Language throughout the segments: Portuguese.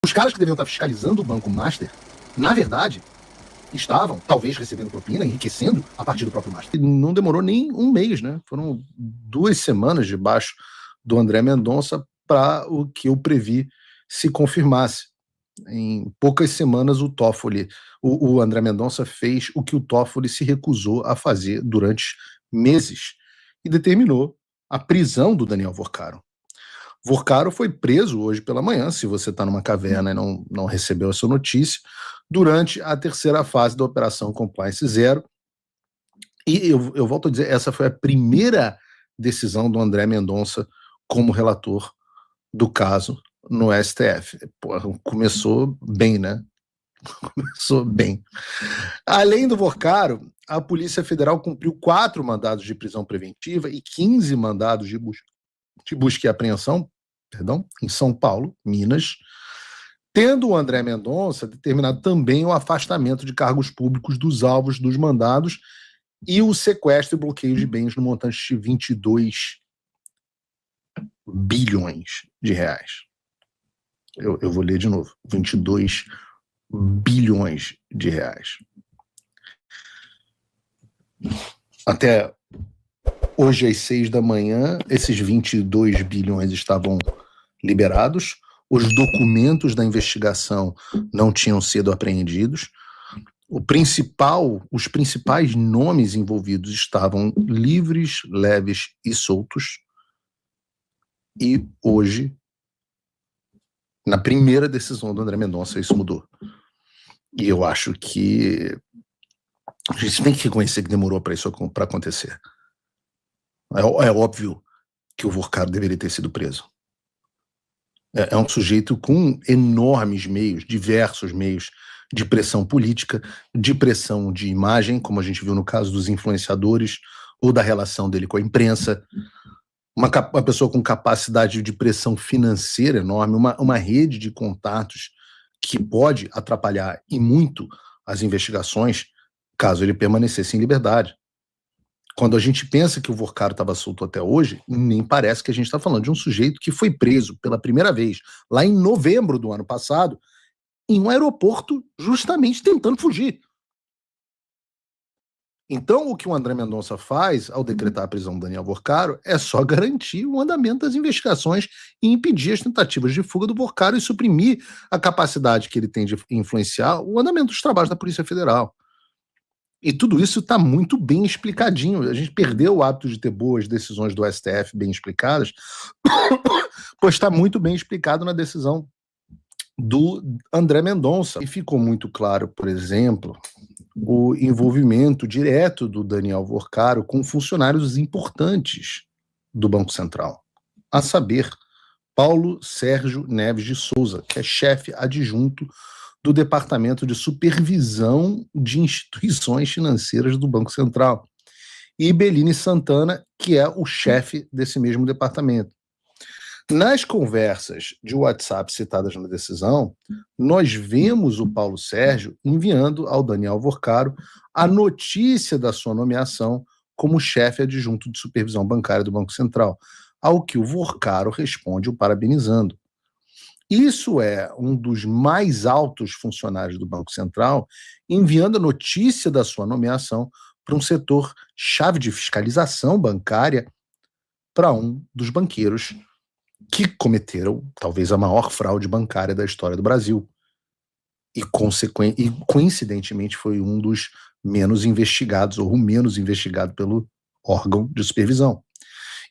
Os caras que deveriam estar fiscalizando o Banco Master, na verdade, estavam, talvez, recebendo propina, enriquecendo a partir do próprio Master. Não demorou nem um mês, né? Foram 2 semanas debaixo do André Mendonça para o que eu previ se confirmasse. Em poucas semanas, o André Mendonça fez o que o Toffoli se recusou a fazer durante meses e determinou a prisão do Daniel Vorcaro. Vorcaro foi preso hoje pela manhã, se você está numa caverna e não recebeu essa notícia, durante a terceira fase da Operação Compliance Zero. E eu volto a dizer, essa foi a primeira decisão do André Mendonça como relator do caso no STF. Porra, começou bem, né? Começou bem. Além do Vorcaro, a Polícia Federal cumpriu 4 mandados de prisão preventiva e 15 mandados de busca e apreensão, em São Paulo, Minas, tendo o André Mendonça determinado também o afastamento de cargos públicos dos alvos dos mandados e o sequestro e bloqueio de bens no montante de 22 bilhões de reais. Eu vou ler de novo. 22 bilhões de reais. Até hoje, às 6 da manhã, esses 22 bilhões estavam liberados, os documentos da investigação não tinham sido apreendidos, os principais nomes envolvidos estavam livres, leves e soltos, e hoje, na primeira decisão do André Mendonça, isso mudou. E eu acho que a gente tem que reconhecer que demorou para isso para acontecer. É óbvio que o Vorcaro deveria ter sido preso. É um sujeito com enormes meios, diversos meios de pressão política, de pressão de imagem, como a gente viu no caso dos influenciadores, ou da relação dele com a imprensa, uma pessoa com capacidade de pressão financeira enorme, uma rede de contatos que pode atrapalhar e muito as investigações, caso ele permanecesse em liberdade. Quando a gente pensa que o Vorcaro estava solto até hoje, nem parece que a gente está falando de um sujeito que foi preso pela primeira vez, lá em novembro do ano passado, em um aeroporto, justamente tentando fugir. Então, o que o André Mendonça faz ao decretar a prisão do Daniel Vorcaro é só garantir o andamento das investigações e impedir as tentativas de fuga do Vorcaro e suprimir a capacidade que ele tem de influenciar o andamento dos trabalhos da Polícia Federal. E tudo isso está muito bem explicadinho. A gente perdeu o hábito de ter boas decisões do STF bem explicadas, pois está muito bem explicado na decisão do André Mendonça. E ficou muito claro, por exemplo, o envolvimento direto do Daniel Vorcaro com funcionários importantes do Banco Central, a saber, Paulo Sérgio Neves de Souza, que é chefe adjunto do Departamento de Supervisão de Instituições Financeiras do Banco Central, e Belini Santana, que é o chefe desse mesmo departamento. Nas conversas de WhatsApp citadas na decisão, nós vemos o Paulo Sérgio enviando ao Daniel Vorcaro a notícia da sua nomeação como chefe adjunto de supervisão bancária do Banco Central, ao que o Vorcaro responde o parabenizando. Isso é um dos mais altos funcionários do Banco Central enviando a notícia da sua nomeação para um setor chave de fiscalização bancária para um dos banqueiros que cometeram talvez a maior fraude bancária da história do Brasil. E coincidentemente foi um dos menos investigados, ou o menos investigado pelo órgão de supervisão.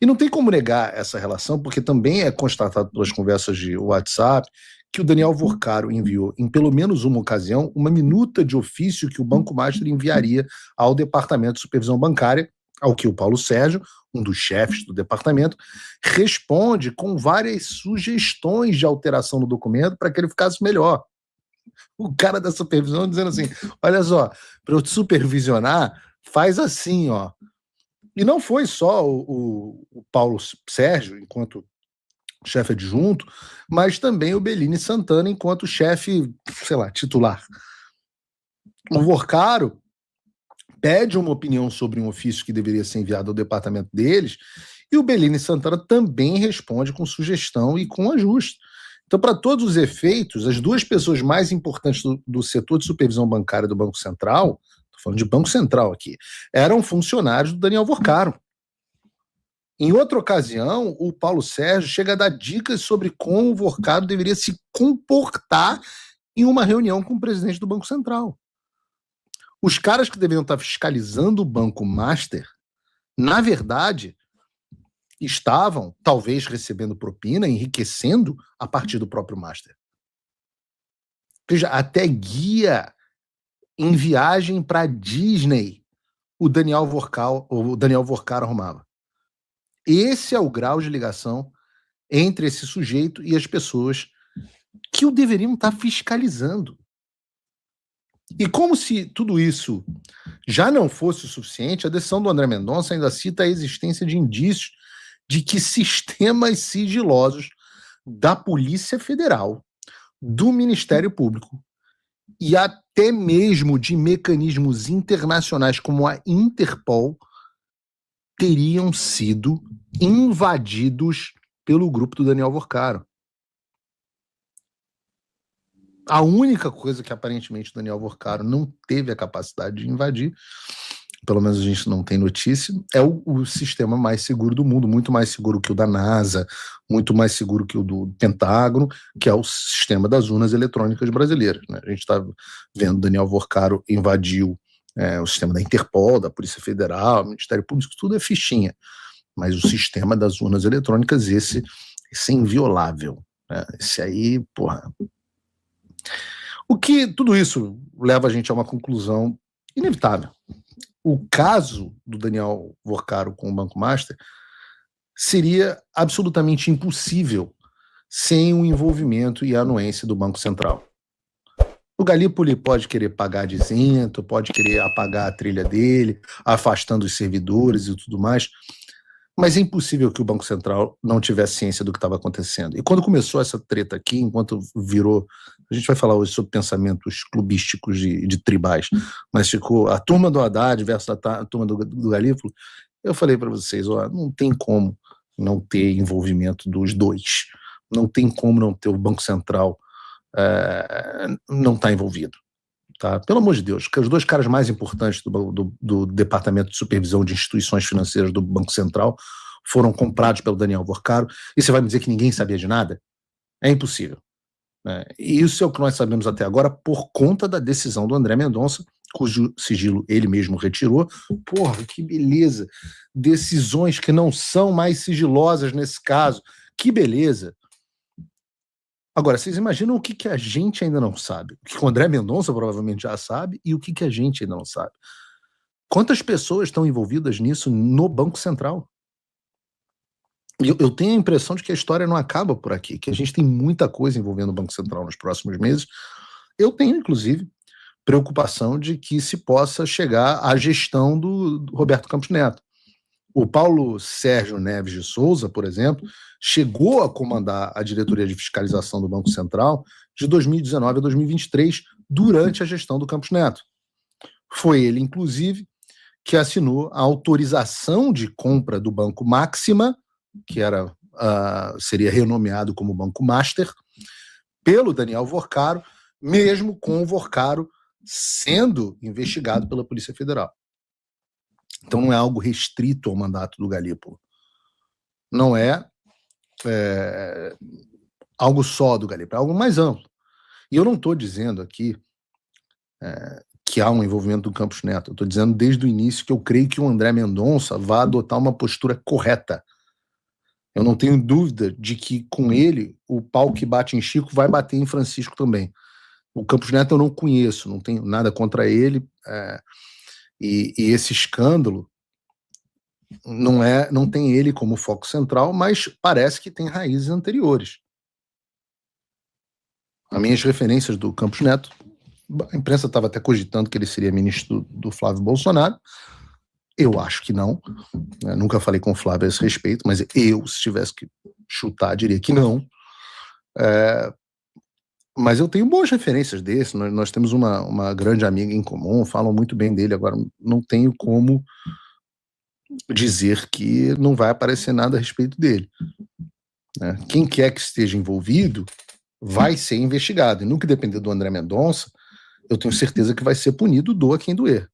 E não tem como negar essa relação, porque também é constatado pelas conversas de WhatsApp que o Daniel Vorcaro enviou, em pelo menos uma ocasião, uma minuta de ofício que o Banco Master enviaria ao Departamento de Supervisão Bancária, ao que o Paulo Sérgio, um dos chefes do departamento, responde com várias sugestões de alteração no documento para que ele ficasse melhor. O cara da supervisão dizendo assim, olha só, para eu te supervisionar, faz assim, ó. E não foi só o Paulo Sérgio, enquanto chefe adjunto, mas também o Belini Santana, enquanto chefe, sei lá, titular. O Vorcaro pede uma opinião sobre um ofício que deveria ser enviado ao departamento deles, e o Belini Santana também responde com sugestão e com ajuste. Então, para todos os efeitos, as duas pessoas mais importantes do setor de supervisão bancária do Banco Central, estou falando de Banco Central aqui, eram funcionários do Daniel Vorcaro. Em outra ocasião, o Paulo Sérgio chega a dar dicas sobre como o Vorcaro deveria se comportar em uma reunião com o presidente do Banco Central. Os caras que deveriam estar fiscalizando o Banco Master, na verdade, estavam, talvez, recebendo propina, enriquecendo a partir do próprio Master. Ou seja, até guia em viagem para Disney o Daniel Vorcaro arrumava. Esse é o grau de ligação entre esse sujeito e as pessoas que o deveriam estar fiscalizando. E como se tudo isso já não fosse o suficiente, a decisão do André Mendonça ainda cita a existência de indícios de que sistemas sigilosos da Polícia Federal, do Ministério Público e até mesmo de mecanismos internacionais como a Interpol teriam sido invadidos pelo grupo do Daniel Vorcaro. A única coisa que aparentemente o Daniel Vorcaro não teve a capacidade de invadir, pelo menos a gente não tem notícia, é o sistema mais seguro do mundo, muito mais seguro que o da NASA, muito mais seguro que o do Pentágono, que é o sistema das urnas eletrônicas brasileiras, né? A gente está vendo o Daniel Vorcaro invadiu o sistema da Interpol, da Polícia Federal, Ministério Público, tudo é fichinha. Mas o sistema das urnas eletrônicas, esse é inviolável, né? Esse aí, porra. O que tudo isso leva a gente a uma conclusão inevitável. O caso do Daniel Vorcaro com o Banco Master seria absolutamente impossível sem o envolvimento e a anuência do Banco Central. O Galípoli pode querer pagar de isento, pode querer apagar a trilha dele, afastando os servidores e tudo mais, mas é impossível que o Banco Central não tivesse ciência do que estava acontecendo. E quando começou essa treta aqui, enquanto virou... A gente vai falar hoje sobre pensamentos clubísticos de tribais, mas ficou a turma do Haddad versus a turma do Galípoli. Eu falei para vocês, ó, não tem como não ter envolvimento dos dois. Não tem como não ter o Banco Central não estar envolvido. Tá? Pelo amor de Deus, que os dois caras mais importantes do Departamento de Supervisão de Instituições Financeiras do Banco Central foram comprados pelo Daniel Vorcaro, e você vai me dizer que ninguém sabia de nada? É impossível. Né? E isso é o que nós sabemos até agora por conta da decisão do André Mendonça, cujo sigilo ele mesmo retirou. Porra, que beleza! Decisões que não são mais sigilosas nesse caso. Que beleza! Agora, vocês imaginam o que a gente ainda não sabe? O que o André Mendonça provavelmente já sabe e o que a gente ainda não sabe. Quantas pessoas estão envolvidas nisso no Banco Central? Eu tenho a impressão de que a história não acaba por aqui, que a gente tem muita coisa envolvendo o Banco Central nos próximos meses. Eu tenho, inclusive, preocupação de que se possa chegar à gestão do Roberto Campos Neto. O Paulo Sérgio Neves de Souza, por exemplo, chegou a comandar a diretoria de fiscalização do Banco Central de 2019 a 2023, durante a gestão do Campos Neto. Foi ele, inclusive, que assinou a autorização de compra do Banco Máxima, que seria renomeado como Banco Master, pelo Daniel Vorcaro, mesmo com o Vorcaro sendo investigado pela Polícia Federal. Então não é algo restrito ao mandato do Galípoli. Não é algo só do Galípoli, é algo mais amplo. E eu não estou dizendo aqui que há um envolvimento do Campos Neto. Eu estou dizendo desde o início que eu creio que o André Mendonça vai adotar uma postura correta. Eu não tenho dúvida de que com ele o pau que bate em Chico vai bater em Francisco também. O Campos Neto eu não conheço, não tenho nada contra ele, e esse escândalo não tem ele como foco central, mas parece que tem raízes anteriores. As minhas referências do Campos Neto, a imprensa estava até cogitando que ele seria ministro do Flávio Bolsonaro. Eu acho que não. Nunca falei com o Flávio a esse respeito, mas eu, se tivesse que chutar, diria que não. Mas eu tenho boas referências desse. Nós temos uma grande amiga em comum, falam muito bem dele. Agora, não tenho como dizer que não vai aparecer nada a respeito dele. Quem quer que esteja envolvido vai ser investigado. E no que depender do André Mendonça, eu tenho certeza que vai ser punido, doa quem doer.